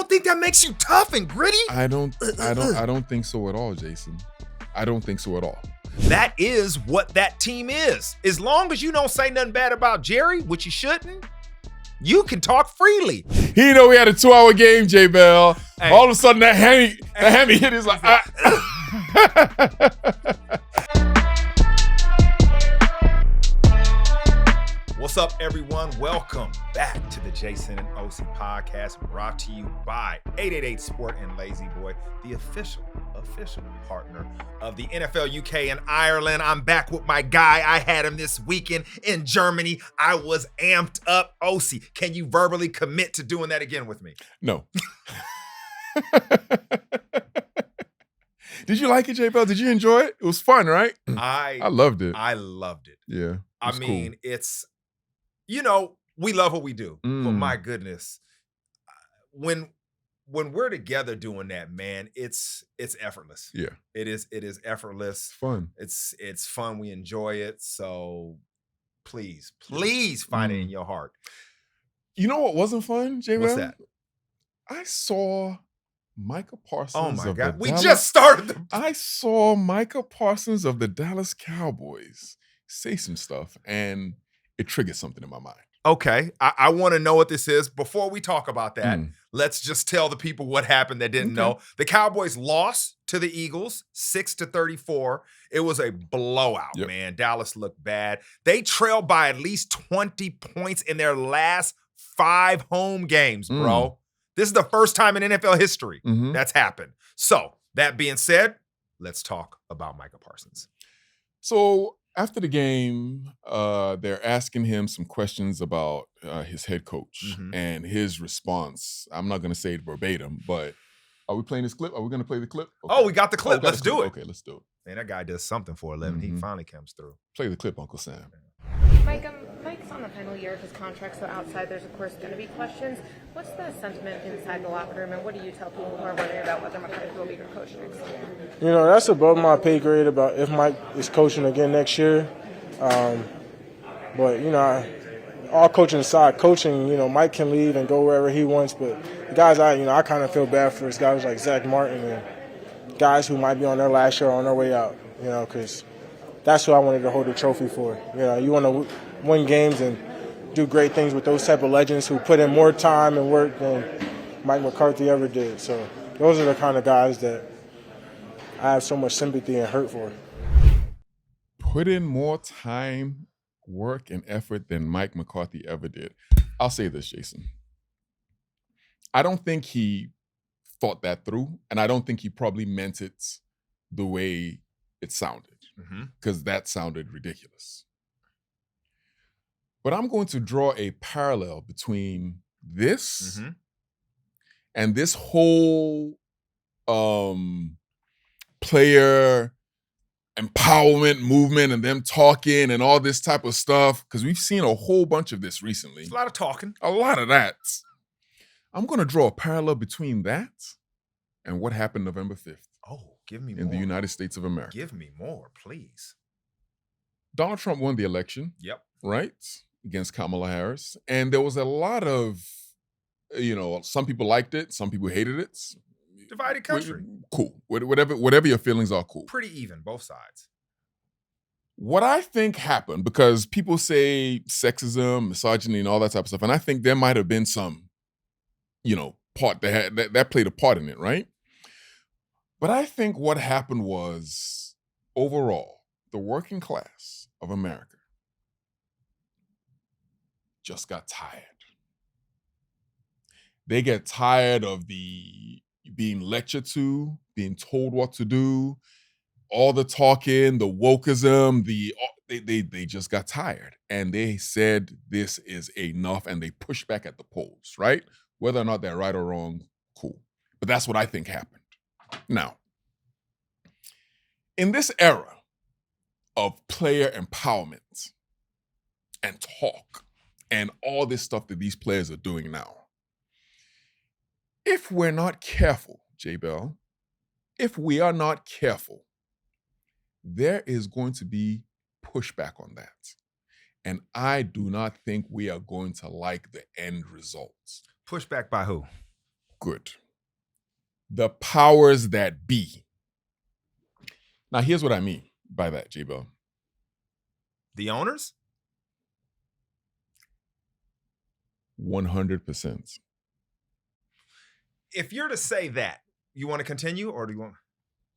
don't think that makes you tough and gritty? I don't think so at all, Jason. I don't think so at all. That is what that team is. As long as you don't say nothing bad about Jerry, which you shouldn't, you can talk freely. He know we had a 2-hour game, J Bell. Hey. All of a sudden that hammy hit is like, What's up, everyone? Welcome back to the Jason and Osi podcast, brought to you by 888 Sport and Lazy Boy, the official partner of the NFL UK and Ireland. I'm back with my guy. I had him this weekend in Germany. I was amped up. Osi, can you verbally commit to doing that again with me? No. Did you like it, J Bell? Did you enjoy it? It was fun, right? I loved it. I loved it. Yeah. I mean, cool. It's, you know, we love what we do, but my goodness, when we're together doing that, man, it's effortless. Yeah, it is effortless. Fun. It's fun. We enjoy it. So please find it in your heart. You know what wasn't fun, J-Bell? What's that? I saw Micah Parsons. Oh my God, we just started. I saw Micah Parsons of the Dallas Cowboys say some stuff, and it triggered something in my mind. Okay, I want to know what this is. Before we talk about that, let's just tell the people what happened that didn't know. The Cowboys lost to the Eagles 6-34. It was a blowout, man. Dallas looked bad. They trailed by at least 20 points in their last 5 home games, bro. This is the first time in NFL history that's happened. So, that being said, let's talk about Micah Parsons. So, after the game, they're asking him some questions about his head coach and his response. I'm not going to say it verbatim, but are we playing this clip? Are we going to play the clip? Okay. Oh, we got the clip. Let's do it. Okay, let's do it. Man, that guy does something for a living. He finally comes through. Play the clip, Uncle Sam. Mike's on the final year of his contract, so outside there's, of course, going to be questions. What's the sentiment inside the locker room, and what do you tell people who are wondering about whether McCarthy will be your coach next year? You know, that's above my pay grade about if Mike is coaching again next year. But, you know, all coaching aside, you know, Mike can leave and go wherever he wants. But the guys, I kind of feel bad for is guys like Zach Martin and guys who might be on their last year or on their way out, you know, because that's who I wanted to hold the trophy for. You know, you want to win games and do great things with those type of legends who put in more time and work than Mike McCarthy ever did. So those are the kind of guys that I have so much sympathy and hurt for. Put in more time, work, and effort than Mike McCarthy ever did. I'll say this, Jason. I don't think he thought that through, and I don't think he probably meant it the way it sounded, because that sounded ridiculous. But I'm going to draw a parallel between this and this whole player empowerment movement and them talking and all this type of stuff, because we've seen a whole bunch of this recently. It's a lot of talking. A lot of that. I'm going to draw a parallel between that and what happened November 5th. Oh, give me more. In the United States of America. Give me more, please. Donald Trump won the election. Yep. Right? Against Kamala Harris. And there was a lot of, you know, some people liked it, some people hated it. Divided country. Cool. Whatever your feelings are, cool. Pretty even, both sides. What I think happened, because people say sexism, misogyny, and all that type of stuff, and I think there might have been some, you know, part that played a part in it, right? But I think what happened was, overall, the working class of America just got tired. They get tired of being lectured to, being told what to do, all the talking, the wokeism, they just got tired. And they said this is enough, and they pushed back at the polls, right? Whether or not they're right or wrong, cool. But that's what I think happened. Now, in this era of player empowerment and talk and all this stuff that these players are doing now, if we're not careful, J Bell, if we are not careful, there is going to be pushback on that. And I do not think we are going to like the end results. Pushback by who? Good. The powers that be. Now, here's what I mean by that, J-Bell. The owners? 100%. If you're to say that, you want to continue or do you want?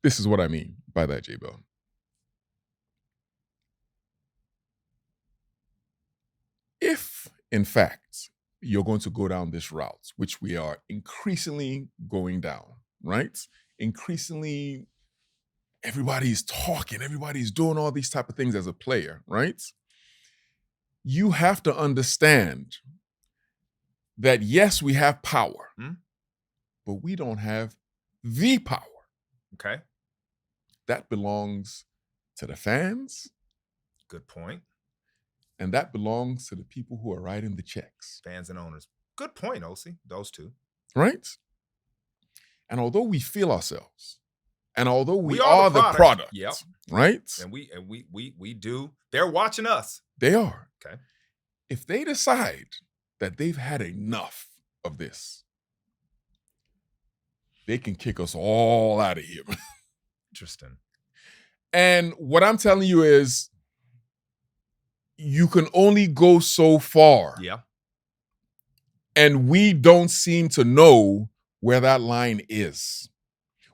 This is what I mean by that, J-Bell. If, in fact, you're going to go down this route, which we are increasingly going down, right? Increasingly, everybody's talking, everybody's doing all these type of things as a player, right? You have to understand that, yes, we have power, but we don't have the power. Okay. That belongs to the fans. Good point. And that belongs to the people who are writing the checks. Fans and owners. Good point, Osi. Those two. Right? And although we feel ourselves, and although we are are the product, yep. Right? And we do. They're watching us. They are. Okay. If they decide that they've had enough of this, they can kick us all out of here. Interesting. And what I'm telling you is, you can only go so far. Yeah. And we don't seem to know where that line is.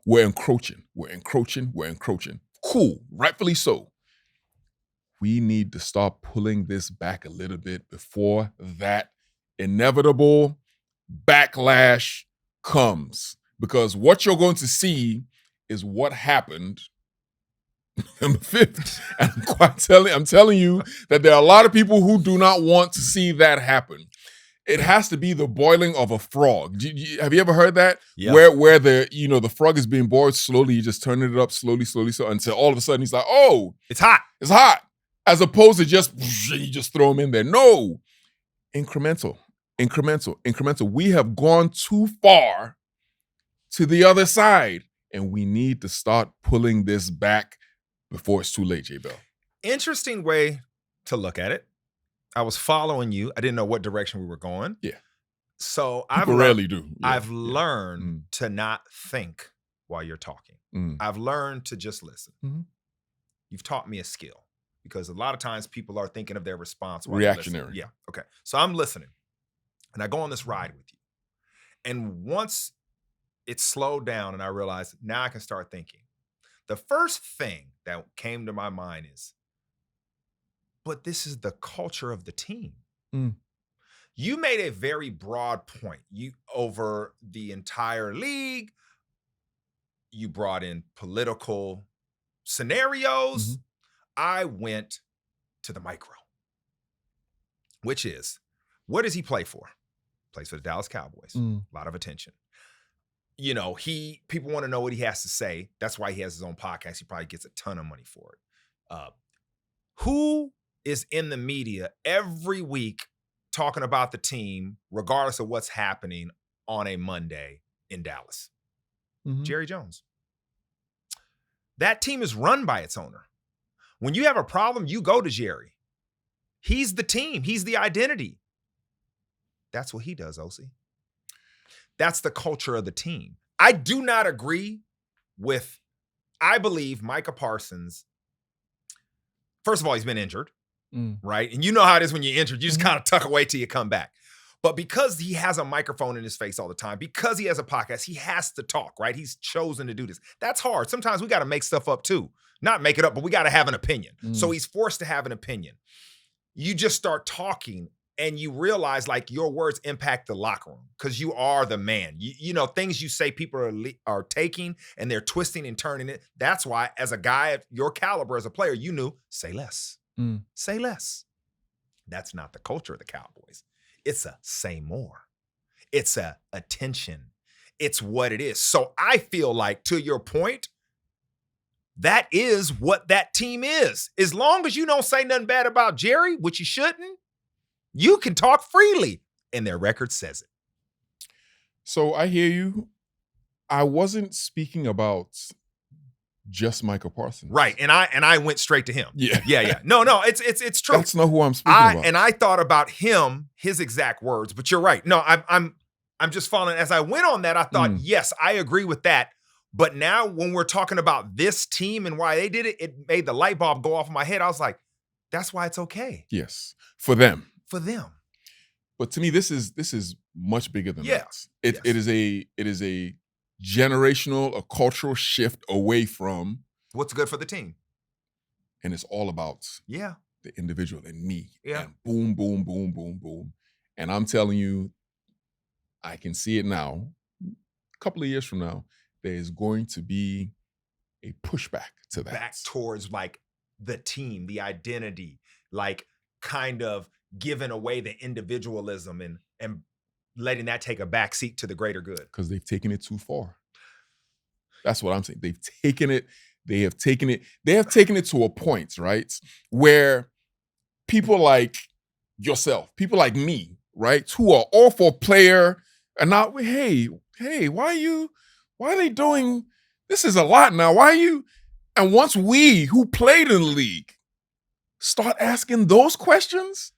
We're encroaching. Cool, rightfully so. We need to start pulling this back a little bit before that inevitable backlash comes. Because what you're going to see is what happened November 5th. And I'm telling you that there are a lot of people who do not want to see that happen. It has to be the boiling of a frog. Have you ever heard that? Yeah. Where the frog is being boiled slowly, you just turn it up slowly, so until all of a sudden he's like, oh, it's hot. It's hot. As opposed to you just throw him in there. No. Incremental. We have gone too far to the other side, and we need to start pulling this back before it's too late, J-Bell. Interesting way to look at it. I was following you. I didn't know what direction we were going. Yeah. So People rarely do. Yeah. I've learned to not think while you're talking. I've learned to just listen. Mm-hmm. You've taught me a skill because a lot of times people are thinking of their response while reactionary. Yeah. Okay. So I'm listening and I go on this ride with you. And once it slowed down and I realized now I can start thinking. The first thing that came to my mind is, but this is the culture of the team. You made a very broad point. Over the entire league, you brought in political scenarios. I went to the micro, which is, what does he play for? Plays for the Dallas Cowboys. A lot of attention. People want to know what he has to say. That's why he has his own podcast. He probably gets a ton of money for it. Who is in the media every week talking about the team, regardless of what's happening on a Monday in Dallas? Jerry Jones. That team is run by its owner. When you have a problem, you go to Jerry. He's the team. He's the identity. That's what he does, Osi. That's the culture of the team. I do not agree with, I believe Micah Parsons, first of all, he's been injured, right? And you know how it is when you're injured. You just kind of tuck away till you come back. But because he has a microphone in his face all the time, because he has a podcast, he has to talk, right? He's chosen to do this. That's hard. Sometimes we got to make stuff up too. Not make it up, but we got to have an opinion. So he's forced to have an opinion. You just start talking and you realize like your words impact the locker room because you are the man. You know, things you say people are taking and they're twisting and turning it. That's why as a guy of your caliber as a player, you knew, say less. Say less. That's not the culture of the Cowboys. It's a say more. It's a attention. It's what it is. So I feel like, to your point, that is what that team is. As long as you don't say nothing bad about Jerry, which you shouldn't, you can talk freely, and their record says it. So I hear you. I wasn't speaking about just Micah Parsons. Right. And I went straight to him. Yeah. No, it's true. That's not who I'm speaking about. And I thought about him, his exact words, but you're right. No, I'm I'm just following. As I went on that, I thought, yes, I agree with that. But now when we're talking about this team and why they did it, it made the light bulb go off in my head. I was like, that's why it's okay. Yes, for them. For them. But to me, this is much bigger than that. Yes. It is a generational, a cultural shift away from what's good for the team. And it's all about the individual and me. Yeah. And boom, boom, boom, boom, boom. And I'm telling you, I can see it now. A couple of years from now, there's going to be a pushback to that. Back towards like the team, the identity, like kind of giving away the individualism and letting that take a back seat to the greater good. Because they've taken it too far. That's what I'm saying. They have taken it to a point, right? Where people like yourself, people like me, right, who are all for player and now, hey, why are they doing this? Is a lot now. Why are you? And once we who played in the league start asking those questions,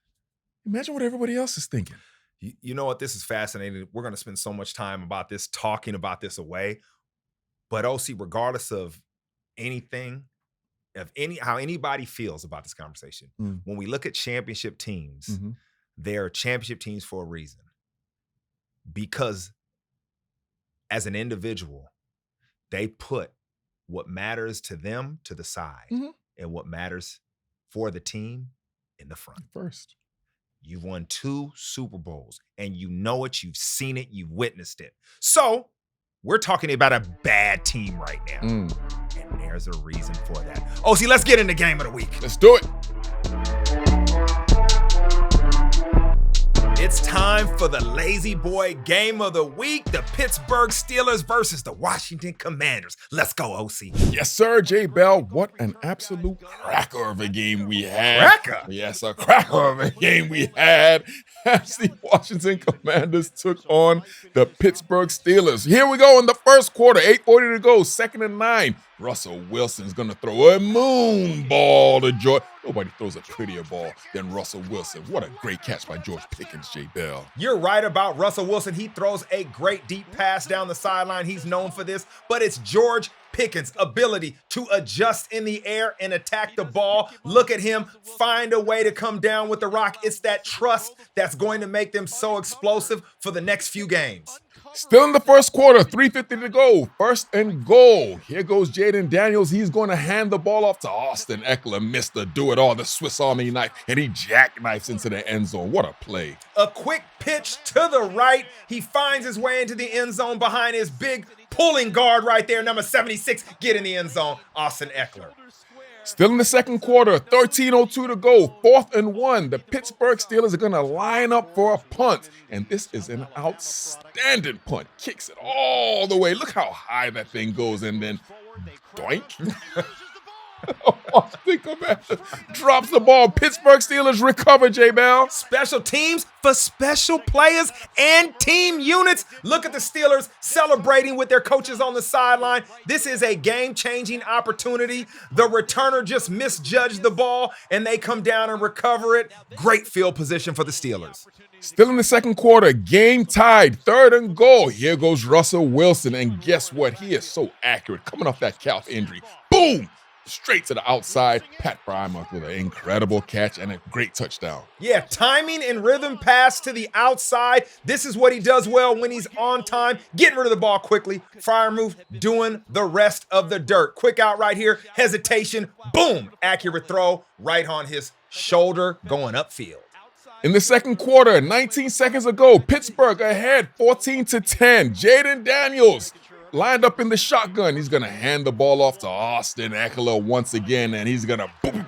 imagine what everybody else is thinking. You know what? This is fascinating. We're going to spend so much time about this, talking about this away. But OC, regardless of anything, how anybody feels about this conversation, when we look at championship teams, they're championship teams for a reason. Because as an individual, they put what matters to them to the side and what matters for the team in the front. First. You've won 2 Super Bowls and you know it, you've seen it, you've witnessed it. So we're talking about a bad team right now. And there's a reason for that. OC, let's get into game of the week. Let's do it. It's time for the Lazy Boy game of the week. The Pittsburgh Steelers versus the Washington Commanders. Let's go, OC. Yes, sir, J. Bell. What an absolute cracker of a game we had. Cracker? Yes, a cracker of a game we had as the Washington Commanders took on the Pittsburgh Steelers. Here we go in the first quarter. 8:40 to go. 2nd and 9. Russell Wilson's going to throw a moon ball to George. Nobody throws a prettier ball than Russell Wilson. What a great catch by George Pickens, J. Bell. You're right about Russell Wilson. He throws a great deep pass down the sideline. He's known for this, but it's George Pickens' ability to adjust in the air and attack the ball. Look at him find a way to come down with the rock. It's that trust that's going to make them so explosive for the next few games. Still in the first quarter, 3:50 to go. 1st and goal. Here goes Jaden Daniels. He's going to hand the ball off to Austin Eckler. Mr. Do-It-All, the Swiss Army knife, and he jackknifes into the end zone. What a play. A quick pitch to the right. He finds his way into the end zone behind his big pulling guard right there, number 76. Get in the end zone, Austin Eckler. Still in the second quarter, 13:02 to go, 4th and 1. The Pittsburgh Steelers are going to line up for a punt, and this is an outstanding punt. Kicks it all the way. Look how high that thing goes, and then doink. Drops the ball. Pittsburgh Steelers recover, J. Bell. Special teams for special players and team units. Look at the Steelers celebrating with their coaches on the sideline. This is a game-changing opportunity. The returner just misjudged the ball, and they come down and recover it. Great field position for the Steelers. Still in the second quarter, game tied, 3rd and goal. Here goes Russell Wilson, and guess what? He is so accurate. Coming off that calf injury. Boom! Straight to the outside. Pat Frymouth with an incredible catch and a great touchdown. Yeah, timing and rhythm pass to the outside. This is what he does well when he's on time. Getting rid of the ball quickly. Frymouth doing the rest of the dirt. Quick out right here. Hesitation. Boom. Accurate throw right on his shoulder going upfield. In the second quarter, 19 seconds ago, Pittsburgh ahead 14-10. Jaden Daniels lined up in the shotgun. He's going to hand the ball off to Austin Eckler once again, and he's going to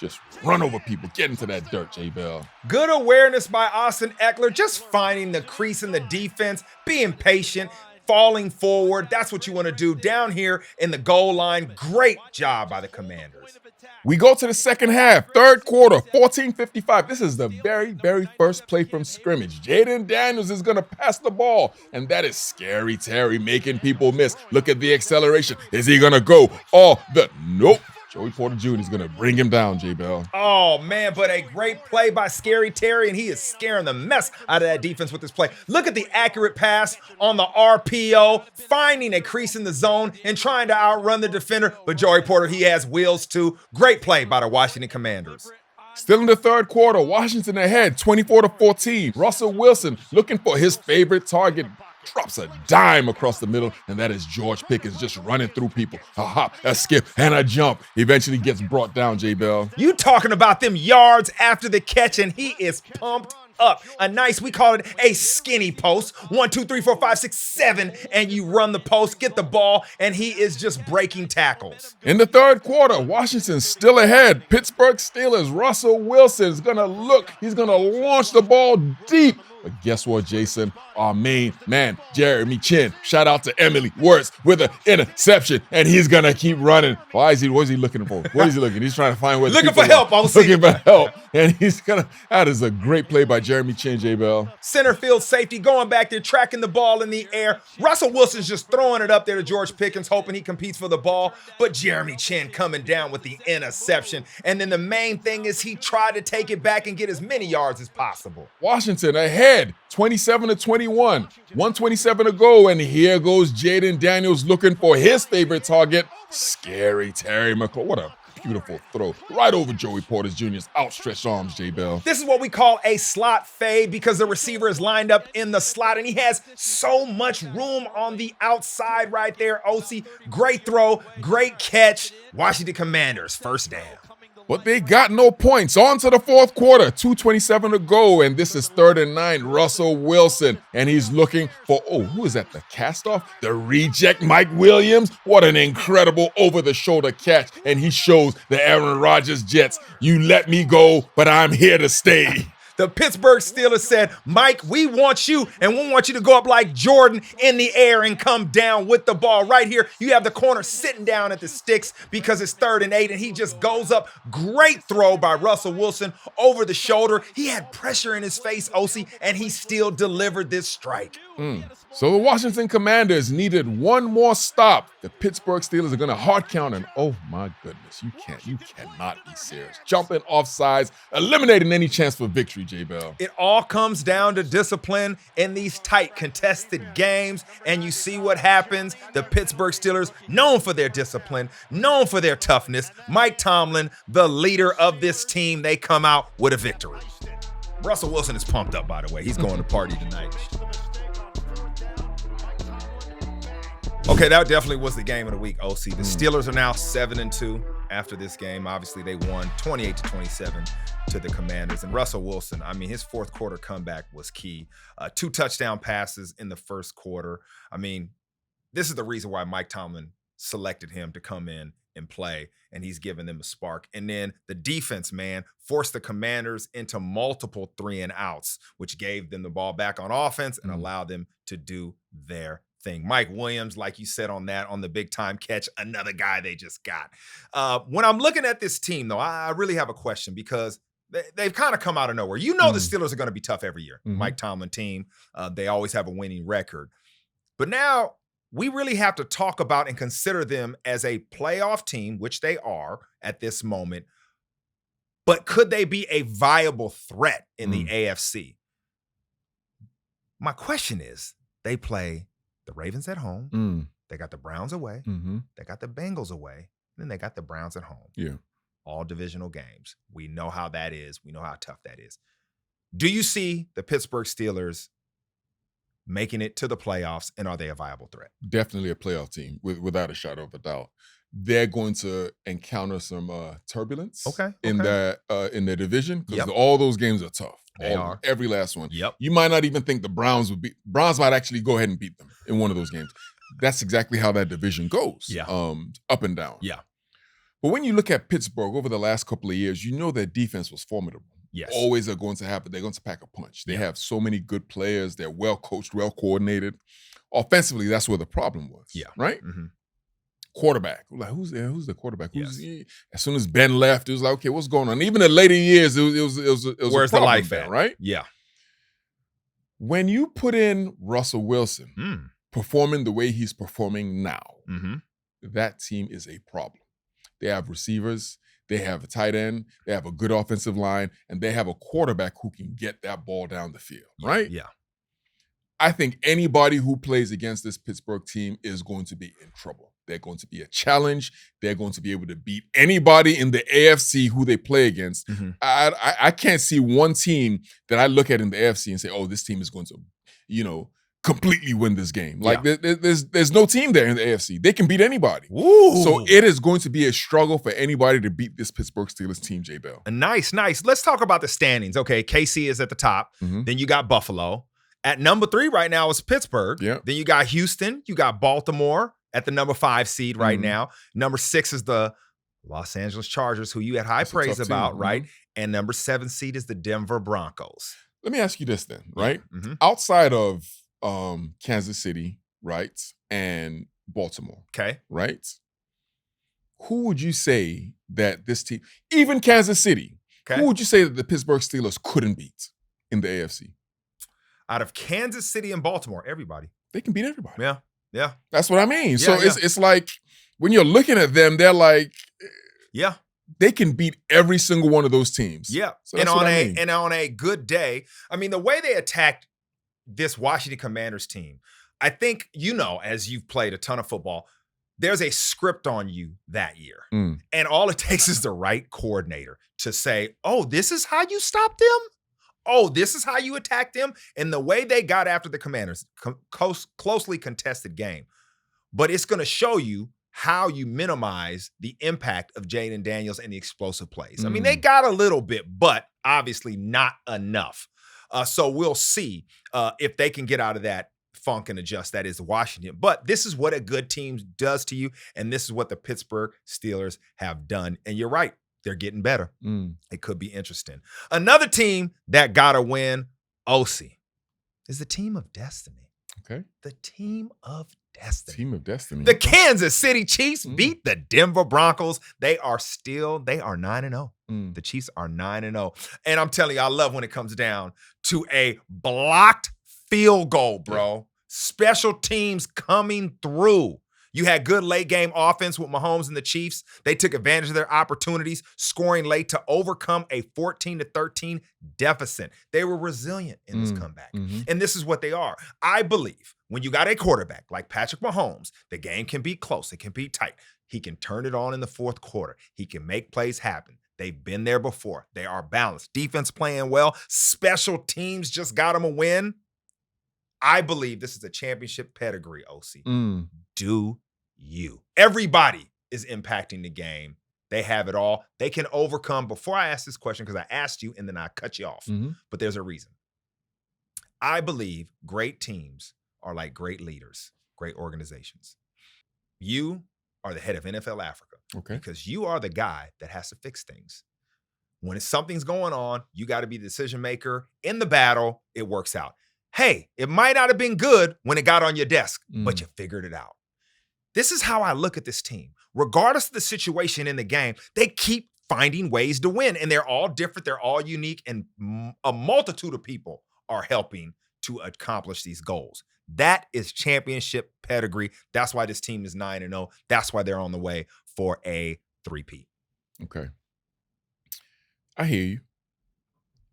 just run over people, get into that dirt, J. Bell. Good awareness by Austin Eckler, just finding the crease in the defense, being patient, falling forward. That's what you want to do down here in the goal line. Great job by the Commanders. We go to the second half, 3rd quarter, 14:55. This is the very, very first play from scrimmage. Jaden Daniels is going to pass the ball, and that is Scary Terry making people miss. Look at the acceleration. Is he going to go? Nope. Joey Porter Jr. is going to bring him down, J-Bell. Oh, man, but a great play by Scary Terry, and he is scaring the mess out of that defense with this play. Look at the accurate pass on the RPO, finding a crease in the zone and trying to outrun the defender. But Joey Porter, he has wheels too. Great play by the Washington Commanders. Still in the third quarter, Washington ahead, 24-14. Russell Wilson looking for his favorite target. Drops a dime across the middle, and that is George Pickens just running through people. A hop, a skip, and a jump. Eventually gets brought down, J-Bell. You talking about them yards after the catch, and he is pumped up. A nice, we call it a skinny post. 1, 2, 3, 4, 5, 6, 7, and you run the post, get the ball, and he is just breaking tackles. In the third quarter, Washington's still ahead. Pittsburgh Steelers, Russell Wilson is going to look. He's going to launch the ball deep. But guess what, Jason? Our main man, Jeremy Chin. Shout out to Emily Wirtz with an interception, and he's gonna keep running. What is he looking for? What is he looking? He's trying to find where looking for help. Looking for help, and he's gonna. That is a great play by Jeremy Chin, J-Bell. Center field safety going back there, tracking the ball in the air. Russell Wilson's just throwing it up there to George Pickens, hoping he competes for the ball. But Jeremy Chin coming down with the interception. And then the main thing is he tried to take it back and get as many yards as possible. Washington ahead, 27-21, 127 to go, and here goes Jaden Daniels looking for his favorite target, Scary Terry McCall. What a beautiful throw right over Joey Porter Jr.'s outstretched arms, J-Bell. This is what we call a slot fade because the receiver is lined up in the slot, and he has so much room on the outside right there, Osi. Great throw, great catch. Washington Commanders, first down. But they got no points. On to the fourth quarter, 2:27 to go, and this is 3rd and 9. Russell Wilson, and he's looking for, who is that, the cast-off? The reject Mike Williams? What an incredible over-the-shoulder catch, and he shows the Aaron Rodgers Jets, you let me go, but I'm here to stay. The Pittsburgh Steelers said, Mike, we want you, and we want you to go up like Jordan in the air and come down with the ball. Right here, you have the corner sitting down at the sticks because it's 3rd and 8, and he just goes up. Great throw by Russell Wilson over the shoulder. He had pressure in his face, Osi, and he still delivered this strike. So the Washington Commanders needed one more stop. The Pittsburgh Steelers are going to hard count, and oh my goodness, you cannot be serious. Jumping off sides, eliminating any chance for victory, J-Bell. It all comes down to discipline in these tight contested games, and you see what happens. The Pittsburgh Steelers, known for their discipline, known for their toughness. Mike Tomlin, the leader of this team, they come out with a victory. Russell Wilson is pumped up, by the way. He's going to party tonight. Okay, that definitely was the game of the week, Osi. The Steelers are now 7-2 after this game. Obviously, they won 28-27 to the Commanders. And Russell Wilson, I mean, his fourth quarter comeback was key. 2 touchdown passes in the first quarter. I mean, this is the reason why Mike Tomlin selected him to come in and play, and he's given them a spark. And then the defense, man, forced the Commanders into multiple 3-and-outs, which gave them the ball back on offense and allowed them to do their thing. Mike Williams, like you said on the big time catch, another guy they just got. When I'm looking at this team, though, I really have a question because they've kind of come out of nowhere. You know the Steelers are going to be tough every year. Mike Tomlin team, they always have a winning record. But now we really have to talk about and consider them as a playoff team, which they are at this moment. But could they be a viable threat in the AFC? My question is, they play the Ravens at home. They got the Browns away. They got the Bengals away. Then they got the Browns at home. Yeah. All divisional games. We know how that is. We know how tough that is. Do you see the Pittsburgh Steelers making it to the playoffs, and are they a viable threat? Definitely a playoff team, without a shadow of a doubt. They're going to encounter some turbulence in their division because all those games are tough. They are. Every last one. Yep. You might not even think the Browns might actually go ahead and beat them in one of those games. That's exactly how that division goes. Yeah. Up and down. Yeah. But when you look at Pittsburgh over the last couple of years, you know their defense was formidable. Yes. Always are going to happen. They're going to pack a punch. They have so many good players. They're well coached, well coordinated. Offensively, that's where the problem was. Yeah. Right? Quarterback. Like, who's the quarterback? As soon as Ben left, it was like, okay, what's going on? Even in later years, it was where's the life there, at? Right? Yeah. When you put in Russell Wilson performing the way he's performing now, that team is a problem. They have receivers. They have a tight end. They have a good offensive line. And they have a quarterback who can get that ball down the field, right? Yeah. I think anybody who plays against this Pittsburgh team is going to be in trouble. They're going to be a challenge. They're going to be able to beat anybody in the AFC who they play against. Mm-hmm. I can't see one team that I look at in the AFC and say, oh, this team is going to, completely win this game. Like there's no team there in the AFC. They can beat anybody. Ooh. So it is going to be a struggle for anybody to beat this Pittsburgh Steelers team, J. Bell. Nice. Let's talk about the standings. Okay, KC is at the top. Mm-hmm. Then you got Buffalo. At number 3 right now is Pittsburgh. Yeah. Then you got Houston. You got Baltimore at the number 5 seed right now. Number 6 is the Los Angeles Chargers, who you had high praise about, right? And number 7 seed is the Denver Broncos. Let me ask you this then, right? Mm-hmm. Outside of Kansas City, right, and Baltimore, okay, right? Who would you say that this team, even Kansas City, who would you say that the Pittsburgh Steelers couldn't beat in the AFC? Out of Kansas City and Baltimore, everybody. They can beat everybody. Yeah. That's what I mean. So it's like when you're looking at them, they're like, they can beat every single one of those teams. Yeah. So and on a good day, I mean, the way they attacked this Washington Commanders team, I think, as you've played a ton of football, there's a script on you that year. And all it takes is the right coordinator to say, oh, this is how you stop them? Oh, this is how you attack them? And the way they got after the Commanders, closely contested game. But it's going to show you how you minimize the impact of Jaden Daniels and the explosive plays. I mean, they got a little bit, but obviously not enough. So we'll see if they can get out of that funk and adjust. That is Washington. But this is what a good team does to you, and this is what the Pittsburgh Steelers have done. And you're right. They're getting better. It could be interesting. Another team that got a win, Osi, is the team of destiny. Okay. The team of destiny. Team of destiny. The Kansas City Chiefs beat the Denver Broncos. They are 9-0. The Chiefs are 9-0. And I'm telling you, I love when it comes down to a blocked field goal, bro. Yeah. Special teams coming through. You had good late game offense with Mahomes and the Chiefs. They took advantage of their opportunities, scoring late to overcome a 14-13 deficit. They were resilient in this comeback. And this is what they are. I believe when you got a quarterback like Patrick Mahomes, the game can be close. It can be tight. He can turn it on in the fourth quarter. He can make plays happen. They've been there before. They are balanced. Defense playing well. Special teams just got them a win. I believe this is a championship pedigree, Osi. Do you? Everybody is impacting the game. They have it all. They can overcome. Before I ask this question, because I asked you and then I cut you off, but there's a reason. I believe great teams are like great leaders, great organizations. You are the head of NFL Africa. Okay. Because you are the guy that has to fix things. When something's going on, you got to be the decision maker. In the battle, it works out. Hey, it might not have been good when it got on your desk, but you figured it out. This is how I look at this team. Regardless of the situation in the game, they keep finding ways to win, and they're all different. They're all unique, and a multitude of people are helping to accomplish these goals. That is championship pedigree. That's why this team is 9-0. That's why they're on the way for a 3-peat. Okay. I hear you.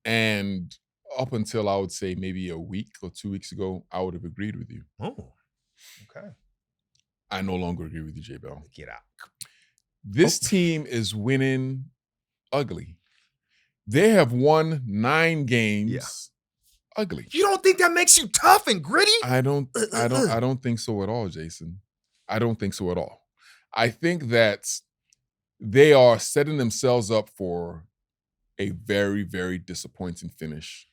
And up until I would say maybe a week or 2 weeks ago, I would have agreed with you. Oh, okay. I no longer agree with you, J. Bell. Get out. This team is winning ugly. They have won 9 games ugly. You don't think that makes you tough and gritty? I don't think so at all, Jason. I don't think so at all. I think that they are setting themselves up for a very, very disappointing finish,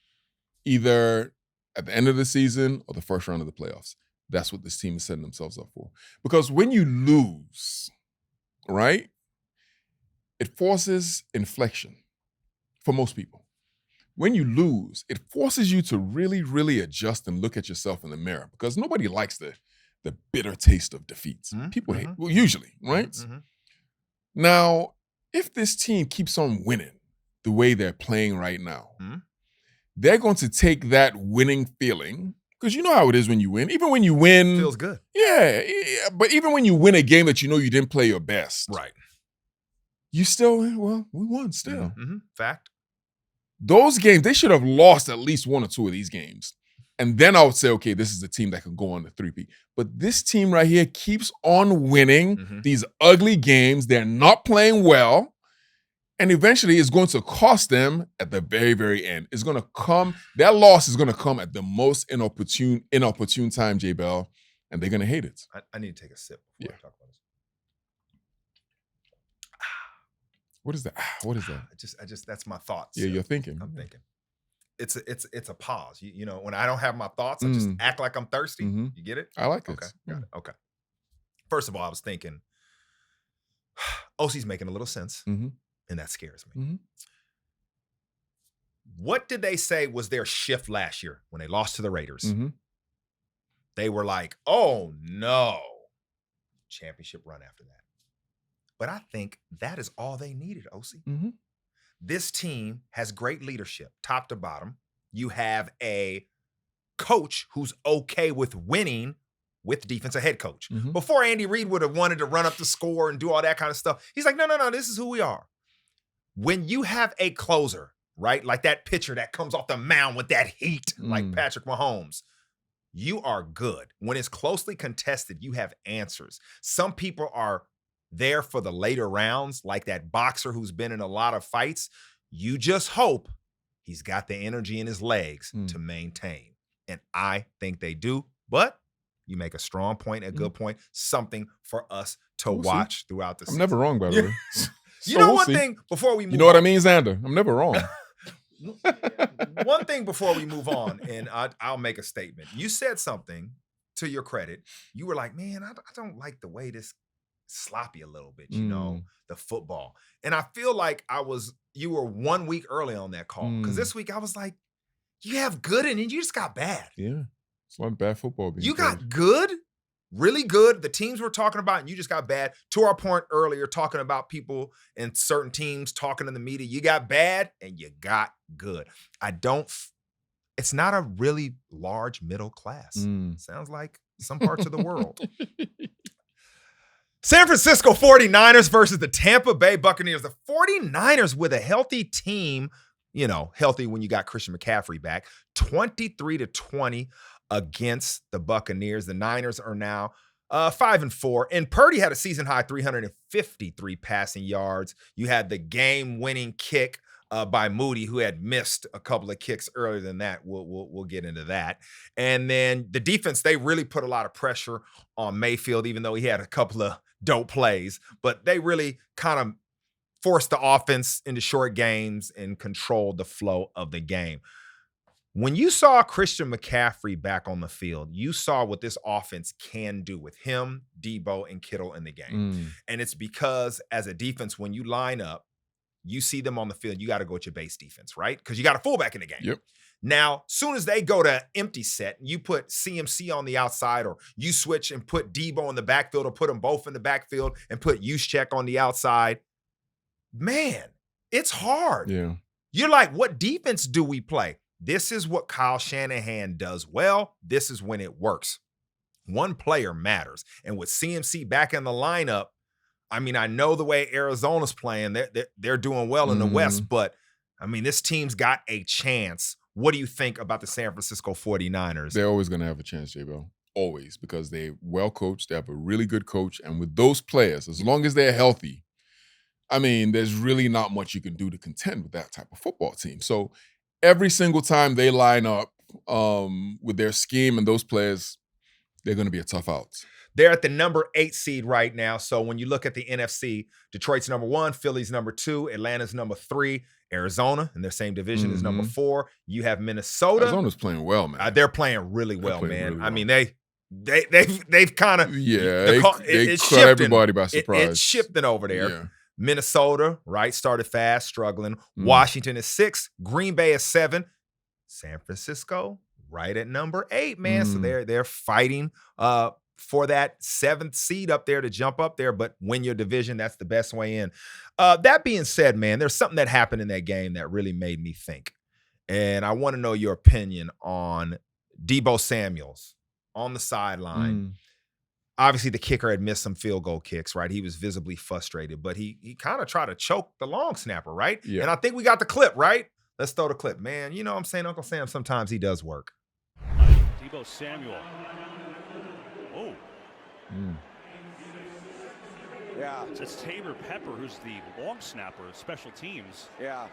either at the end of the season or the first round of the playoffs. That's what this team is setting themselves up for. Because when you lose, right, it forces inflection for most people. When you lose, it forces you to really, really adjust and look at yourself in the mirror, because nobody likes the bitter taste of defeats. People hate, well, usually, right? Now, if this team keeps on winning the way they're playing right now, they're going to take that winning feeling, because you know how it is when you win. Even when you win. Feels good. Yeah, but even when you win a game that you know you didn't play your best. Right. you still, well, we won still. Mm-hmm. Fact. Those games, they should have lost at least one or two of these games. And then I would say, okay, this is the team that can go on the 3-peat. But this team right here keeps on winning these ugly games. They're not playing well. And eventually it's going to cost them at the very, very end. It's going to come, that loss is going to come at the most inopportune time, J. Bell, and they're going to hate it. I need to take a sip before I talk about this. What is that? What is that? I just that's my thoughts. Yeah, you're thinking. I'm thinking. It's a pause. You know, when I don't have my thoughts, I just act like I'm thirsty. You get it? I like it. Okay, got it. Okay. First of all, I was thinking, Osi's making a little sense, and that scares me. What did they say was their shift last year when they lost to the Raiders? They were like, oh no, championship run after that. But I think that is all they needed, Osi. This team has great leadership, top to bottom. You have a coach who's okay with winning with defense, a head coach. Before Andy Reid would have wanted to run up the score and do all that kind of stuff, he's like, no, this is who we are. When you have a closer, right, like that pitcher that comes off the mound with that heat, like Patrick Mahomes, you are good. When it's closely contested, you have answers. Some people are there for the later rounds, like that boxer who's been in a lot of fights. You just hope he's got the energy in his legs to maintain. And I think they do. But you make a strong point, a good point, something for us to watch throughout the season. I'm never wrong, by the way. You know, one thing before we move on. You know what I mean, Xander? I'm never wrong. One thing before we move on, and I'll make a statement. You said something, to your credit. You were like, man, I don't like the way this sloppy a little bit, you know, the football. And I feel like you were 1 week early on that call. Because this week I was like, you have good and you just got bad. Yeah. It's one bad football. You got good, really good. The teams we're talking about, and you just got bad. To our point earlier, talking about people and certain teams talking to the media, you got bad and you got good. It's not a really large middle class. Sounds like some parts of the world. San Francisco 49ers versus the Tampa Bay Buccaneers. The 49ers with a healthy team, you know, healthy when you got Christian McCaffrey back, 23-20 against the Buccaneers. The Niners are now 5-4. And Purdy had a season high 353 passing yards. You had the game-winning kick by Moody, who had missed a couple of kicks earlier than that. We'll get into that. And then the defense, they really put a lot of pressure on Mayfield, even though he had a couple of dope plays. But they really kind of forced the offense into short games and controlled the flow of the game. When you saw Christian McCaffrey back on the field, you saw what this offense can do with him, Deebo, and Kittle in the game. And it's because as a defense, when you line up, you see them on the field, you got to go with your base defense, right? Because you got a fullback in the game. Yep. Now, soon as they go to empty set, you put CMC on the outside, or you switch and put Deebo in the backfield, or put them both in the backfield and put Juszczyk on the outside. Man, it's hard. Yeah. You're like, what defense do we play? This is what Kyle Shanahan does well. This is when it works. One player matters. And with CMC back in the lineup, I mean, I know the way Arizona's playing, they're doing well in the West, but I mean, this team's got a chance. What do you think about the San Francisco 49ers? They're always going to have a chance, J-Bell. Always, because they're well coached. They have a really good coach. And with those players, as long as they're healthy, I mean, there's really not much you can do to contend with that type of football team. So every single time they line up with their scheme and those players, they're going to be a tough out. They're at the number 8 seed right now. So when you look at the NFC, Detroit's number 1, Philly's number 2, Atlanta's number 3, Arizona in their same division is number 4. You have Minnesota. Arizona's playing well, man. They're playing really well, man. Really well. I mean, they've kind of they caught everybody by surprise. It's shifting over there. Yeah. Minnesota, right, started fast, struggling. Washington is 6, Green Bay is 7, San Francisco right at number 8, man. So they're fighting for that 7th seed up there to jump up there, but win your division. That's the best way in. That being said, man, there's something that happened in that game that really made me think. And I want to know your opinion on Deebo Samuels on the sideline. Obviously, the kicker had missed some field goal kicks, right? He was visibly frustrated, but he kind of tried to choke the long snapper, right? Yeah. And I think we got the clip, right? Let's throw the clip. Man, you know what I'm saying? Uncle Sam, sometimes he does work. Deebo Samuel. Oh. Yeah. It's Taylor Pepper, who's the long snapper of special teams. Yeah.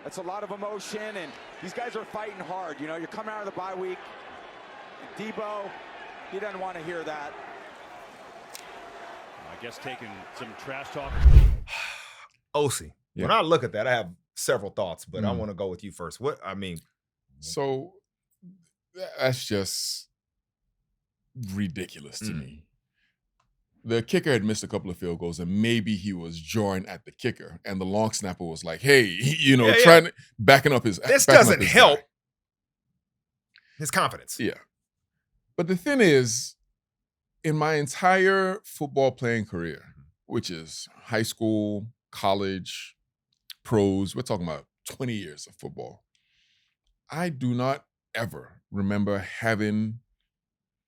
That's a lot of emotion, and these guys are fighting hard. You know, you're coming out of the bye week. Deebo, he doesn't want to hear that. I guess taking some trash talk. Osi, when I look at that, I have several thoughts, but I want to go with you first. So that's just ridiculous to me. The kicker had missed a couple of field goals, and maybe he was jawing at the kicker, and the long snapper was like, "Hey, trying to backing up his." This doesn't help his confidence. Yeah, but the thing is, in my entire football playing career, which is high school, college, pros, we're talking about 20 years of football, I do not ever remember having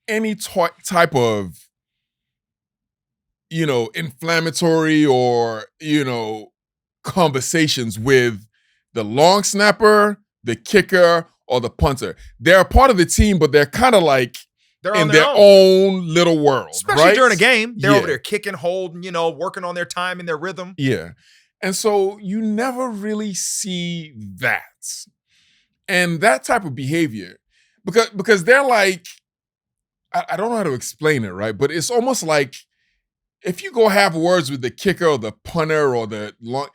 any type of inflammatory or, conversations with the long snapper, the kicker, or the punter. They're a part of the team, but they're kind of like they're in their own little world, especially right? during a game. They're over there kicking, holding, working on their time and their rhythm. Yeah. And so you never really see that. And that type of behavior, because they're like, I don't know how to explain it, right? But it's almost like if you go have words with the kicker or the punter or the long,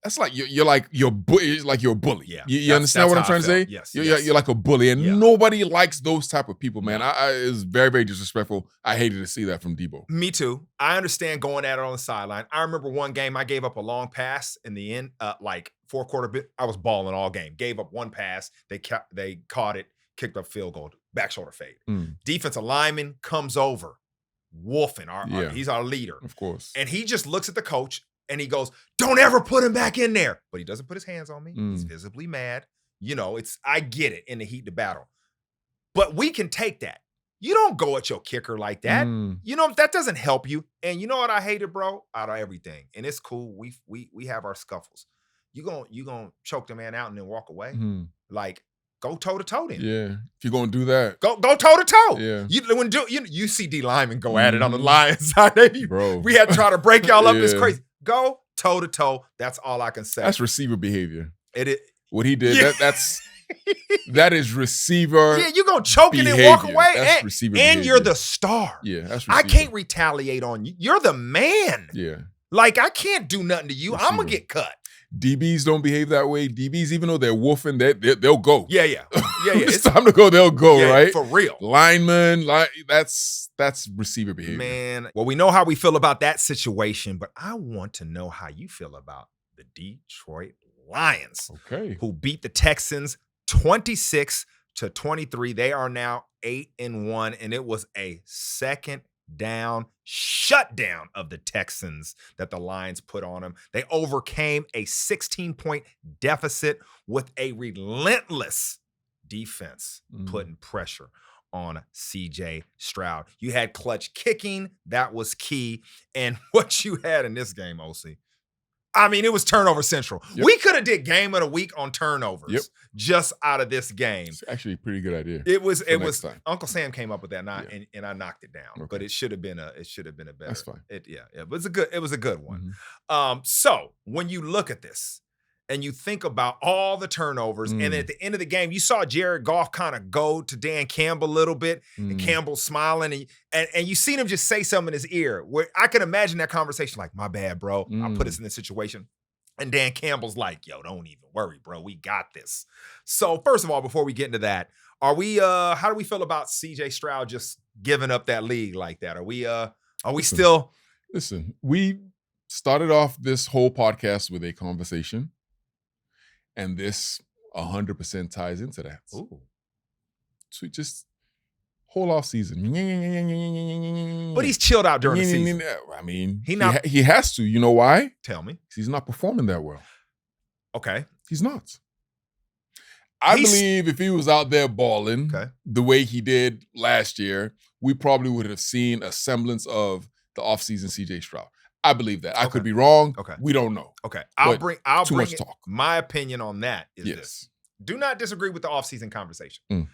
that's like you're a bully. Yeah, you understand what I'm trying to say? Yes, you're like a bully, and nobody likes those type of people, man. It's very, very disrespectful. I hated to see that from Deebo. Me too. I understand going at it on the sideline. I remember one game I gave up a long pass in the end, like fourth quarter bit. I was balling all game. Gave up one pass. They caught it, kicked up field goal, back shoulder fade. Defensive lineman comes over, wolfing. He's our leader, of course, and he just looks at the coach. And he goes, "Don't ever put him back in there." But he doesn't put his hands on me. He's visibly mad. I get it in the heat of the battle. But we can take that. You don't go at your kicker like that. That doesn't help you. And you know what I hated, bro? Out of everything. And it's cool. We have our scuffles. You gonna choke the man out and then walk away? Like, go toe to toe then. Yeah. If you're gonna do that. Go toe to toe. Yeah. You see D linemen go at it on the Lions side. Bro. We had to try to break y'all up. It's crazy. Go toe to toe. That's all I can say. That's receiver behavior. What he did, that is receiver. Yeah, you're gonna choke behavior. And then walk away. That's receiver and behavior. You're the star. Yeah, that's receiver. I can't retaliate on you. You're the man. Yeah. Like, I can't do nothing to you. Receiver. I'm gonna get cut. DBs don't behave that way. DBs, even though they're wolfing, they'll go. Yeah. It's time to go, they'll go, right? For real. Linemen, that's receiver behavior. Man, well, we know how we feel about that situation, but I want to know how you feel about the Detroit Lions. Okay. Who beat the Texans 26-23. They are now 8-1, and it was a second down shutdown of the Texans that the Lions put on them. They overcame a 16-point deficit with a relentless defense putting pressure on CJ Stroud. You had clutch kicking, that was key. And what you had in this game, OC, I mean, it was turnover central. Yep. We could have did game of the week on turnovers just out of this game. It's actually a pretty good idea. It was Uncle Sam came up with that, and I knocked it down. Okay. But it should have been a better. That's fine. It was a good one. So when you look at this and you think about all the turnovers, and at the end of the game, you saw Jared Goff kind of go to Dan Campbell a little bit, and Campbell smiling, and you seen him just say something in his ear. Where I can imagine that conversation, like, "My bad, bro. I put us in this situation." And Dan Campbell's like, "Yo, don't even worry, bro. We got this." So first of all, before we get into that, how do we feel about CJ Stroud just giving up that league like that? Are we still? Listen, we started off this whole podcast with a conversation. And this 100% ties into that. Ooh. So just whole off season. But he's chilled out during the season. I mean, he has to. You know why? Tell me. He's not performing that well. Okay. He's not. I believe if he was out there balling Okay. the way he did last year, we probably would have seen a semblance of the offseason CJ Stroud. I believe that. I could be wrong. Okay. We don't know. Okay. I'll But bring too much it. talk. My opinion on that is Yes. this. Do not disagree with the offseason conversation. Mm.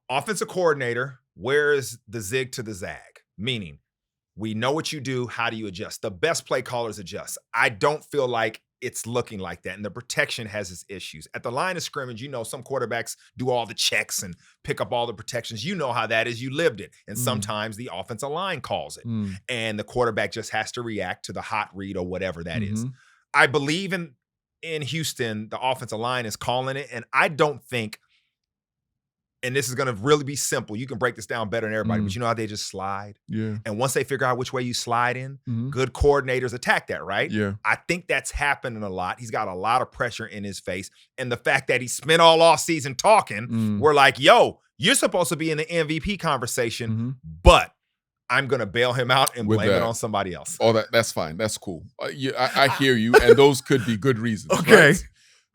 Offensive coordinator, where is the zig to the zag? Meaning, we know what you do. How do you adjust? The best play callers adjust. I don't feel like it's looking like that. And the protection has its issues. At the line of scrimmage, you know, some quarterbacks do all the checks and pick up all the protections. You know how that is. You lived it. And sometimes the offensive line calls it. And the quarterback just has to react to the hot read or whatever that is. I believe in Houston, the offensive line is calling it. And I don't think, and this is going to really be simple. You can break this down better than everybody, but you know how they just slide? Yeah. And once they figure out which way you slide in, Mhm. good coordinators attack that, right? Yeah. I think that's happening a lot. He's got a lot of pressure in his face. And the fact that he spent all offseason talking, we're like, yo, you're supposed to be in the MVP conversation, but I'm going to bail him out and With blame it that. on somebody else. Oh, that's fine. That's cool. I hear you, and those could be good reasons. Okay. Right?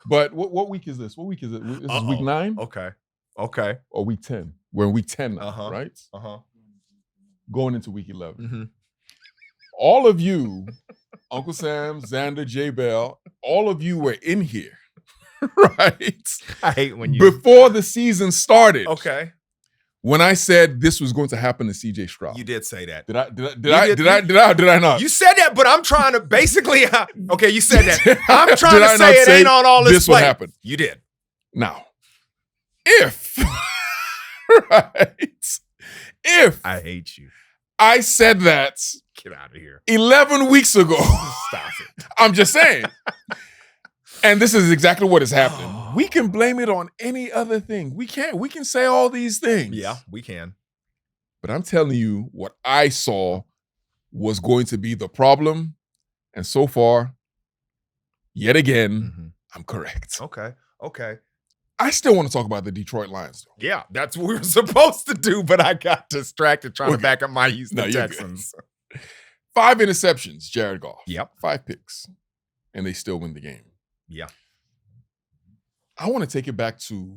But what week is this? What week is it? This is week 9? Okay. Or week 10? We're in week 10 now, right? Going into week 11. All of you, Uncle Sam, Xander, J. Bell, all of you were in here, right? I hate when you... Before the season started. Okay. When I said this was going to happen to CJ Stroud. You did say that. Did I not? You said that, but I'm trying to basically... okay, you said that. I'm trying Did to I say not it say ain't on all this this will play. happen? You did. Now, if I hate you. I said that Get out of here. 11 weeks ago, Stop it. I'm just saying. And this is exactly what is happening. We can blame it on any other thing. We can say all these things. Yeah, we can. But I'm telling you, what I saw was going to be the problem. And so far, yet again, I'm correct. Okay. I still want to talk about the Detroit Lions, though. Yeah, that's what we were supposed to do, but I got distracted trying to back up my Houston No, you're good. Texans. 5 interceptions, Jared Goff. Yep. 5 picks. And they still win the game. Yeah. I want to take it back to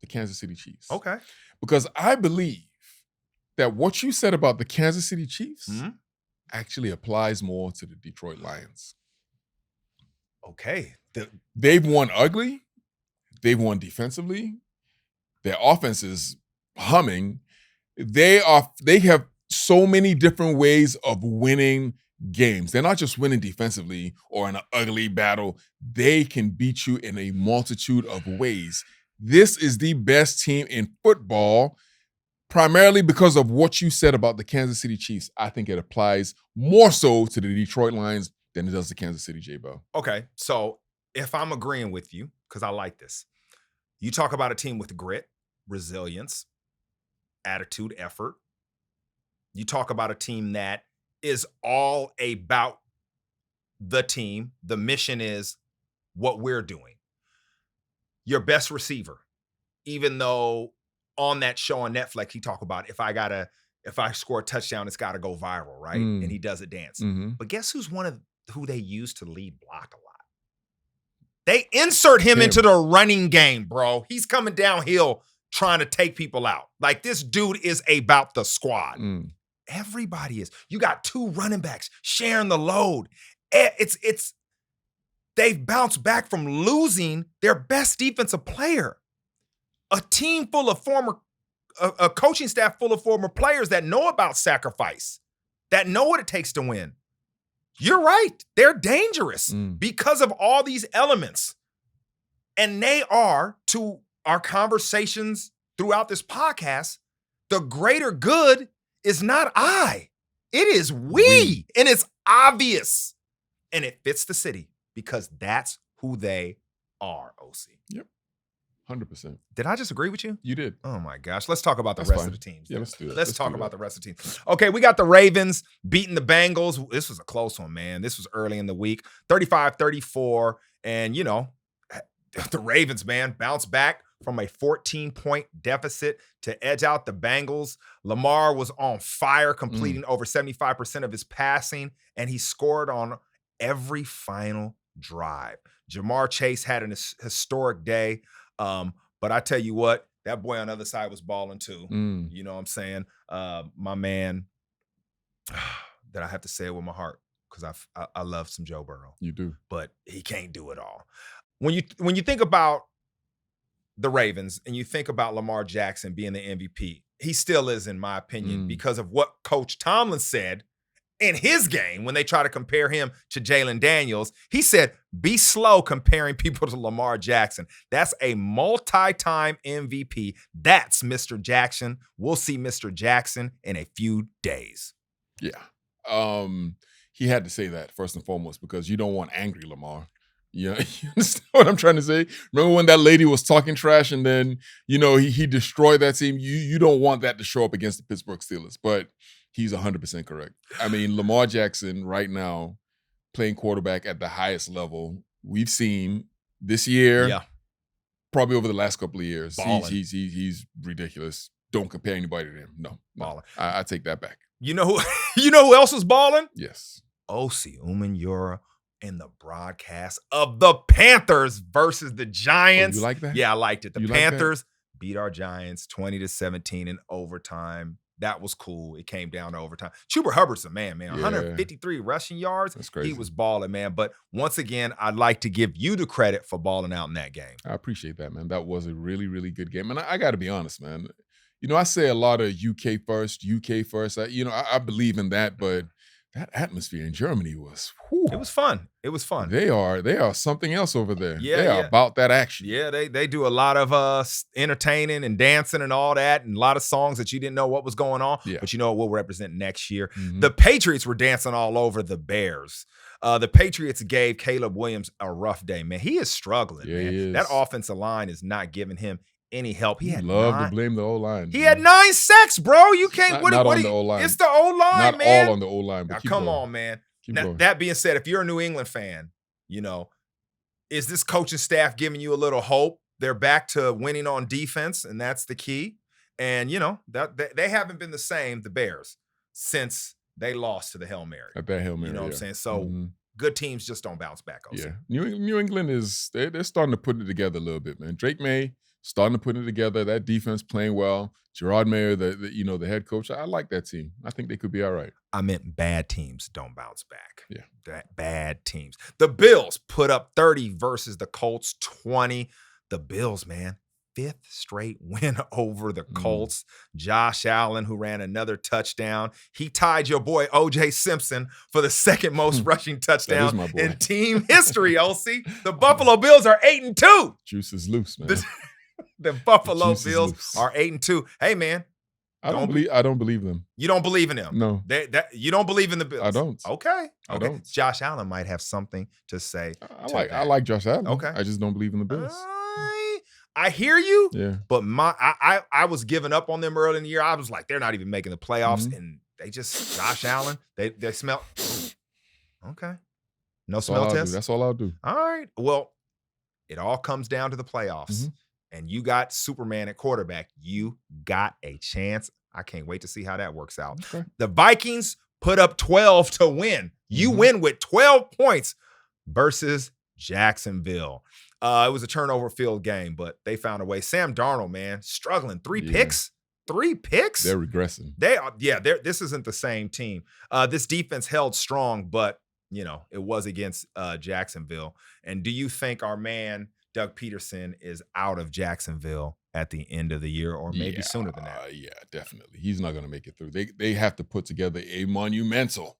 the Kansas City Chiefs. Okay. Because I believe that what you said about the Kansas City Chiefs actually applies more to the Detroit Lions. Okay. They've won ugly. They've won defensively. Their offense is humming. They have so many different ways of winning games. They're not just winning defensively or in an ugly battle. They can beat you in a multitude of ways. This is the best team in football, primarily because of what you said about the Kansas City Chiefs. I think it applies more so to the Detroit Lions than it does to Kansas City, J-Bo. Okay. So if I'm agreeing with you, because I like this, you talk about a team with grit, resilience, attitude, effort. You talk about a team that is all about the team. The mission is what we're doing. Your best receiver, even though on that show on Netflix, he talk about if I score a touchdown, it's got to go viral, right? And he does a dance. But guess who they use to lead block a lot? They insert him into the running game, bro. He's coming downhill trying to take people out. Like, this dude is about the squad. Everybody is. You got 2 running backs sharing the load. They've bounced back from losing their best defensive player. A team full of a coaching staff full of former players that know about sacrifice, that know what it takes to win. You're right. They're dangerous because of all these elements. And they are, to our conversations throughout this podcast, the greater good is not I. It is we. And it's obvious. And it fits the city because that's who they are, OC. Yep. 100%. Did I just agree with you? You did. Oh my gosh. Let's talk about the That's rest fine. of the teams. Yeah, let's do it. Let's talk about the rest of the teams. Okay, we got the Ravens beating the Bengals. This was a close one, man. This was early in the week. 35-34. And, you know, the Ravens, man, bounced back from a 14-point deficit to edge out the Bengals. Lamar was on fire, completing over 75% of his passing, and he scored on every final drive. Jamar Chase had an historic day. But I tell you what, that boy on the other side was balling too. You know what I'm saying? My man, that I have to say it with my heart because I love some Joe Burrow. You do. But he can't do it all. When you think about the Ravens and you think about Lamar Jackson being the MVP, he still is, in my opinion, because of what Coach Tomlin said in his game when they try to compare him to Jalen Daniels. He said, be slow comparing people to Lamar Jackson. That's a multi-time MVP. That's Mr. Jackson. We'll see Mr. Jackson in a few days. Yeah. He had to say that first and foremost because you don't want angry Lamar. You understand what I'm trying to say? Remember when that lady was talking trash and then, he destroyed that team? You don't want that to show up against the Pittsburgh Steelers, but he's 100% correct. I mean, Lamar Jackson right now playing quarterback at the highest level we've seen this year, probably over the last couple of years. He's ridiculous. Don't compare anybody to him. No. I take that back. You know who else was balling? Yes. Osi Umenyiora in the broadcast of the Panthers versus the Giants. Oh, you like that? Yeah, I liked it. The You Panthers beat our Giants 20-17 in overtime. That was cool. It came down to overtime. Chuba Hubbard's a man. 153 rushing yards. That's crazy. He was balling, man. But once again, I'd like to give you the credit for balling out in that game. I appreciate that, man. That was a really, really good game. And I got to be honest, man. I say a lot of UK first. I believe in that, but that atmosphere in Germany was, whew. It was fun. It was fun. They are something else over there. Yeah, they are about that action. Yeah, they do a lot of entertaining and dancing and all that, and a lot of songs that you didn't know what was going on. Yeah. But you know what we'll represent next year. Mm-hmm. The Patriots were dancing all over the Bears. The Patriots gave Caleb Williams a rough day, man. He is struggling, man. He is. That offensive line is not giving him any help. He had to blame the O-line. He had 9 sacks, bro. You can't. Not on the O-line. It's the O-line, not man. all on the O-line. But Now, keep come going. on, man. Now, that being said, if you're a New England fan, is this coaching staff giving you a little hope? They're back to winning on defense, and that's the key. And that they haven't been the same, the Bears, since they lost to the Hail Mary. At that Hail Mary, you know what I'm saying? So good teams just don't bounce back. Yeah, New England they're starting to put it together a little bit, man. Drake May starting to put it together. That defense playing well. Gerard Mayer, the head coach. I like that team. I think they could be all right. I meant bad teams don't bounce back. Yeah. Bad teams. The Bills put up 30 versus the Colts 20. The Bills, man, 5th straight win over the Colts. Josh Allen, who ran another touchdown. He tied your boy O.J. Simpson for the second most rushing touchdown in team history, OC. The Buffalo Bills are 8-2. Juice is loose, man. The Buffalo Bills are 8-2. Hey, man. I don't believe them. You don't believe in them? No. You don't believe in the Bills? I don't. Okay. I don't. Josh Allen might have something to say. I like Josh Allen. Okay. I just don't believe in the Bills. I hear you. Yeah. But I was giving up on them early in the year. I was like, they're not even making the playoffs. And they just, Josh Allen, they smell. Okay. No smell test? That's all I'll do. All right. Well, it all comes down to the playoffs. And you got Superman at quarterback. You got a chance. I can't wait to see how that works out. Okay. The Vikings put up 12 to win. You win with 12 points versus Jacksonville. It was a turnover-filled game, but they found a way. Sam Darnold, man, struggling. 3 picks? 3 picks? They're regressing. This isn't the same team. This defense held strong, but, it was against Jacksonville. And do you think our man Doug Peterson is out of Jacksonville at the end of the year or maybe sooner than that? Yeah, definitely. He's not going to make it through. They have to put together a monumental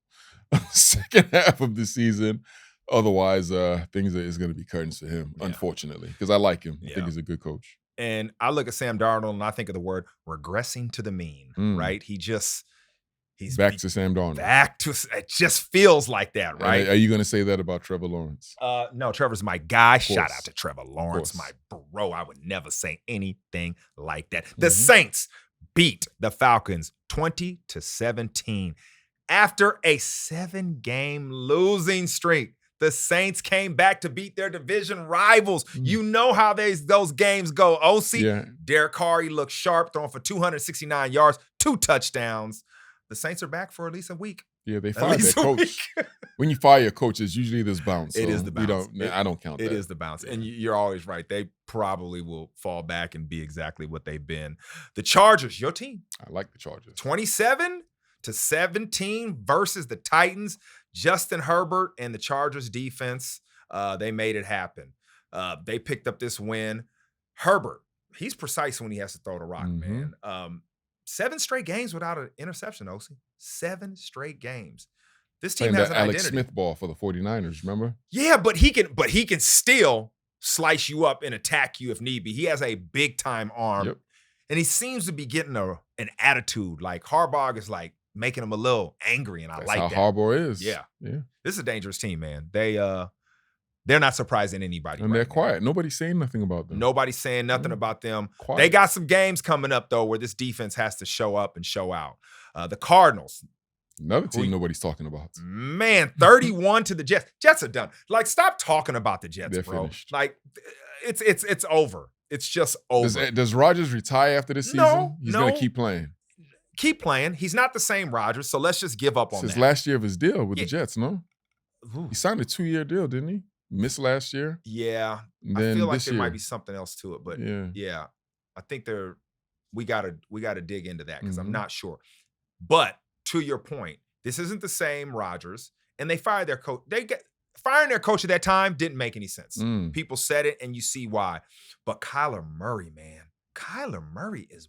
second half of the season. Otherwise, things is going to be curtains for him, unfortunately, because I like him. I think he's a good coach. And I look at Sam Darnold and I think of the word regressing to the mean, right? He's back to Sam Darnold. It just feels like that, right? Are you going to say that about Trevor Lawrence? No, Trevor's my guy. Shout out to Trevor Lawrence, my bro. I would never say anything like that. The Saints beat the Falcons 20-17 after a 7-game losing streak. The Saints came back to beat their division rivals. You know how those games go, OC. Yeah. Derek Carr, he looked sharp, throwing for 269 yards, 2 touchdowns. The Saints are back for at least a week. Yeah, they fired their coach. When you fire your coach, it's usually this bounce. It so is the bounce. I don't count that. It is the bounce. And you're always right. They probably will fall back and be exactly what they've been. The Chargers, your team. I like the Chargers. 27-17 versus the Titans. Justin Herbert and the Chargers defense, they made it happen. They picked up this win. Herbert, he's precise when he has to throw the rock, man. 7 straight games without an interception, Osi. 7 straight games. This team has an Alex identity. Smith ball for the 49ers, remember? Yeah, but he can still slice you up and attack you if need be. He has a big time arm. And he seems to be getting an attitude. Like Harbaugh is like making him a little angry, and That's like how that. Harbaugh is. Yeah. This is a dangerous team, man. They're not surprising anybody. And they're quiet. Nobody's saying nothing about them. Nobody's saying nothing about them. Quiet. They got some games coming up, though, where this defense has to show up and show out. The Cardinals. Another team nobody's talking about. Man, 31 to the Jets. Jets are done. Like, stop talking about the Jets, They're bro. finished. Like, it's over. It's just over. Does Rodgers retire after this season? No, He's going to keep playing. Keep playing. He's not the same Rodgers, so let's just give up on It's his that. last year of his deal with the Jets, no? Ooh. He signed a 2-year deal, didn't he? Missed last year. Yeah. And I then feel like this there year. might be something else to it, but yeah. I think we gotta dig into that because I'm not sure. But to your point, this isn't the same Rodgers, and they fired their coach. Firing their coach at that time didn't make any sense. People said it, and you see why. But Kyler Murray, man, Kyler Murray is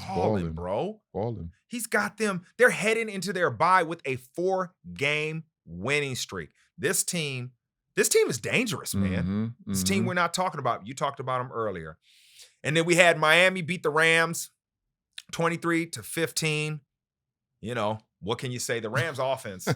balling, bro. Balling. He's got them. They're heading into their bye with a 4-game winning streak. This team is dangerous, man. This team we're not talking about. You talked about them earlier. And then we had Miami beat the Rams 23-15. You know, what can you say? The Rams offense,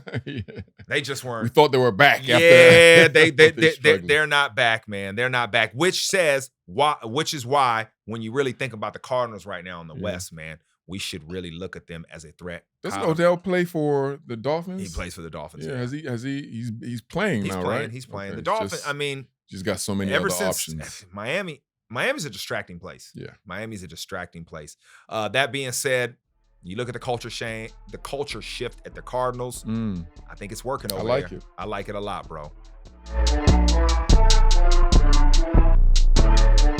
they just weren't. We thought they were back. Yeah, they're not back, man. They're not back, which is why when you really think about the Cardinals right now in the West, man, we should really look at them as a threat. Doesn't Odell play for the Dolphins? He plays for the Dolphins. Yeah, he's playing now, right? He's playing. Okay. The Dolphins, I mean, just got so many other options. Miami's a distracting place. Yeah. Miami's a distracting place. That being said, you look at the culture shift at the Cardinals. I think it's working over there. I like it. I like it a lot, bro.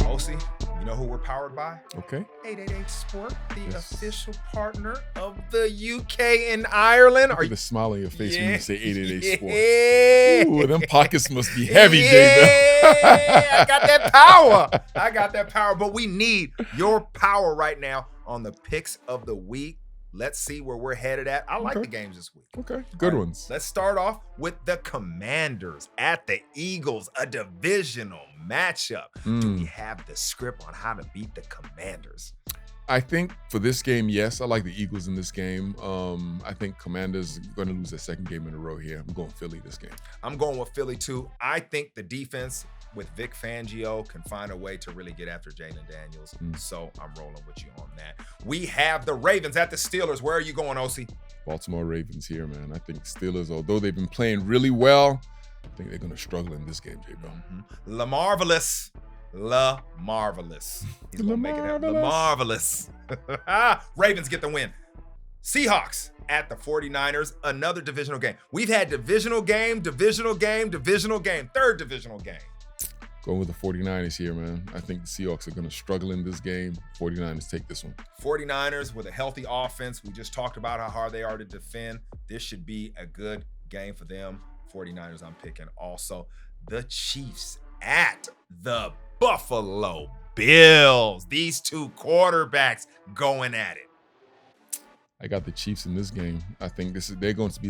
Osi, you know who we're powered by? Okay. 888 Sport, the official partner of the UK and Ireland. Look at the smile on your face when you say 888 Sport. Yeah. Ooh, them pockets must be heavy, J-Bell. I got that power. But we need your power right now on the picks of the week. Let's see where we're headed at. I like the games this week. Okay, good ones. Let's start off with the Commanders at the Eagles, a divisional matchup. Do we have the script on how to beat the Commanders? I think for this game, yes. I like the Eagles in this game. I think Commanders are going to lose their second game in a row here. I'm going Philly this game. I'm going with Philly too. I think the defense with Vic Fangio can find a way to really get after Jalen Daniels. So I'm rolling with you on that. We have the Ravens at the Steelers. Where are you going, Osi? Baltimore Ravens here, man. I think Steelers, although they've been playing really well, I think they're going to struggle in this game, J-Bell. La Marvelous. He's going to make it happen. La Marvelous. Ravens get the win. Seahawks at the 49ers, another divisional game. We've had divisional game, third divisional game. Going with the 49ers here, man. I think the Seahawks are going to struggle in this game. 49ers take this one. 49ers with a healthy offense. We just talked about how hard they are to defend. This should be a good game for them. 49ers I'm picking also. The Chiefs at the Buffalo Bills. These two quarterbacks going at it. I got the Chiefs in this game. I think this is going to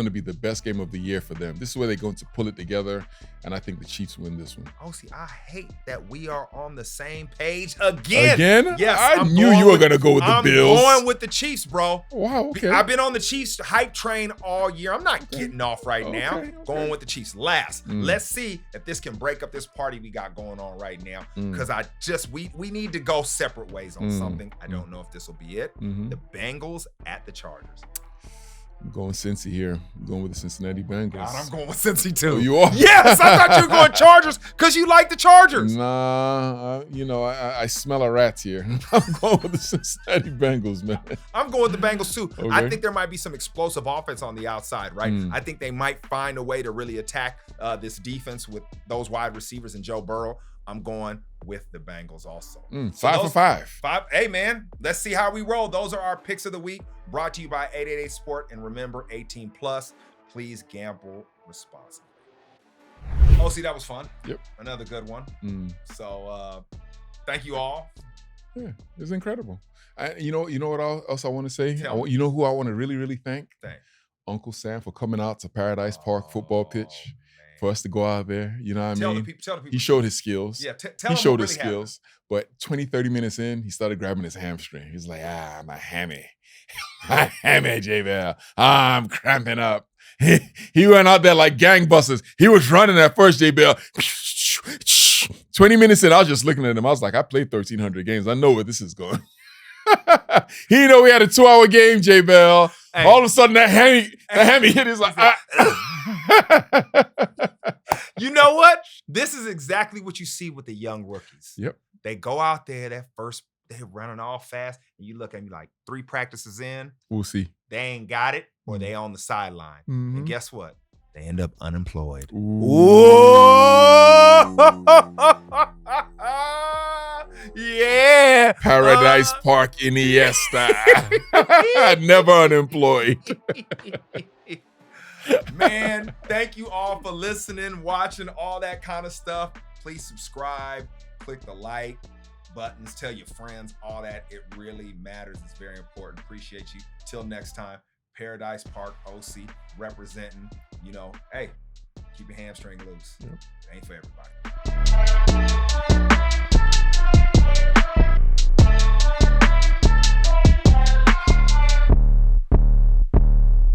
be the best game of the year for them. This is where they're going to pull it together, and I think the Chiefs win this one. Osi, I hate that we are on the same page again. Yes, I knew you were going to go with the Bills. I'm going with the Chiefs, bro. Wow, okay. I've been on the Chiefs hype train all year. I'm not getting off right now. Going with the Chiefs. Last, let's see if this can break up this party we got going on right now. Because we need to go separate ways on something. I don't know if this will be it. The Bengals at the Chargers. I'm going Cincy here. I'm going with the Cincinnati Bengals. God, I'm going with Cincy too. Oh, you are? Yes, I thought you were going Chargers because you like the Chargers. Nah, I smell a rat here. I'm going with the Cincinnati Bengals, man. I'm going with the Bengals too. Okay. I think there might be some explosive offense on the outside, right? Mm. I think they might find a way to really attack this defense with those wide receivers and Joe Burrow. I'm going with the Bengals also. 5 for 5. Hey, man, let's see how we roll. Those are our picks of the week, brought to you by 888 Sport. And remember, 18 plus, please gamble responsibly. Oh, see, that was fun. Yep. Another good one. So thank you all. Yeah, it was incredible. You know what else I want to say? Tell me. You know who I want to really, really thank? Thank. Uncle Sam for coming out to Paradise Park football pitch for us to go out there. You know what I Tell mean? the people. He showed his skills. Yeah, tell he them showed what his really skills. But 20, 30 minutes in, he started grabbing his hamstring. He's like, my hammy. My hammy, J-Bell. I'm cramping up. He went out there like gangbusters. He was running at first, J-Bell. 20 minutes in, I was just looking at him. I was like, I played 1,300 games. I know where this is going. He didn't know we had a 2-hour game, J-Bell. Hey. All of a sudden, that hammy hit his like, You know what? This is exactly what you see with the young rookies. Yep. They go out there, they're running all fast, and you look at me like 3 practices in. We'll see. They ain't got it, or they on the sideline. Mm-hmm. And guess what? They end up unemployed. Ooh. Yeah. Paradise Park Iniesta. Never unemployed. Man, thank you all for listening, watching, all that kind of stuff. Please subscribe, click the like buttons, tell your friends, all that. It really matters. It's very important. Appreciate you. Till next time, Paradise Park OC representing, hey, keep your hamstring loose. Yep. It ain't for everybody.